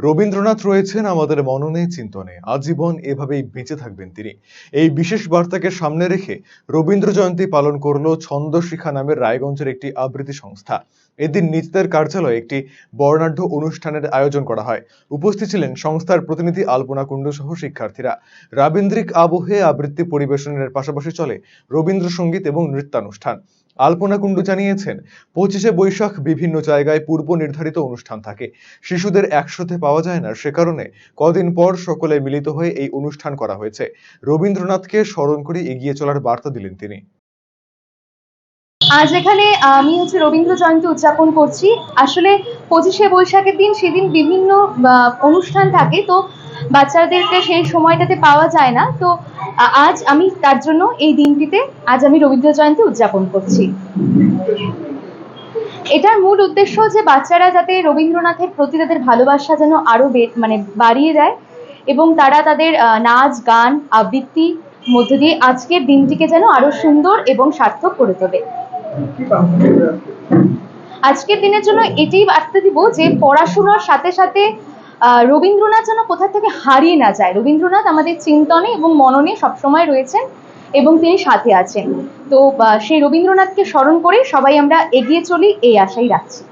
রবীন্দ্রনাথ রয়েছেন আমাদের মননে চিন্তনে, আজীবন এভাবেই বেঁচে থাকবেন তিনি। এই বিশেষ বার্তাকে সামনে রেখে রবীন্দ্র জয়ন্তী পালন করলো ছন্দ শিখা নামের রায়গঞ্জের একটি আবৃত্তি সংস্থা। এদিন নিজেদের কার্যালয়ে একটি বর্ণাঢ্য অনুষ্ঠানের আয়োজন করা হয়। উপস্থিত ছিলেন সংস্থার প্রতিনিধি আলপনা কুণ্ডু সহ শিক্ষার্থীরা। রাবীন্দ্রিক আবহে আবৃত্তি পরিবেশনের পাশাপাশি চলে রবীন্দ্রসঙ্গীত এবং নৃত্যানুষ্ঠান। আলপনা কুণ্ডু জানিয়েছেন, 25শে বৈশাখ বিভিন্ন জায়গায় পূর্ব নির্ধারিত অনুষ্ঠান থাকে, শিশুদের একসাথে পাওয়া যায় না, সে কারণে কদিন পর সকলে মিলিত হয়ে এই অনুষ্ঠান করা হয়েছে। রবীন্দ্রনাথকে স্মরণ করে এগিয়ে চলার বার্তা দিলেন তিনি। আজ এখানে আমি রবীন্দ্র জয়ন্তী উদযাপন করছি। আসলে 25শে বৈশাখের দিন সেদিন বিভিন্ন অনুষ্ঠান থাকে, তো বাচ্চাদেরকে সেই সময়টাতে পাওয়া যায় না। তো আজ আমি তার জন্য এই দিনটিতে আজ আমি রবীন্দ্র জয়ন্তী উদযাপন করছি। এটার মূল উদ্দেশ্য যে বাচ্চারা যাতে রবীন্দ্রনাথের প্রতি তাদের ভালোবাসা যেন আরো বাড়িয়ে দেয় এবং তারা তাদের নাচ গান আবৃত্তি মধ্য দিয়ে আজকের দিনটিকে যেন আরো সুন্দর এবং সার্থক করে তোলে। আজকের দিনের জন্য এটাই বার্তা দিব যে পড়াশোনার সাথে সাথে রবীন্দ্রনাথ যেন কোথা থেকে হারিয়ে না যায়। রবীন্দ্রনাথ আমাদের চিন্তনে এবং মননে সবসময় রয়েছেন এবং তিনি সাথে আছেন। তো সেই রবীন্দ্রনাথকে স্মরণ করে সবাই আমরা এগিয়ে চলি, এই আশাই রাখছি।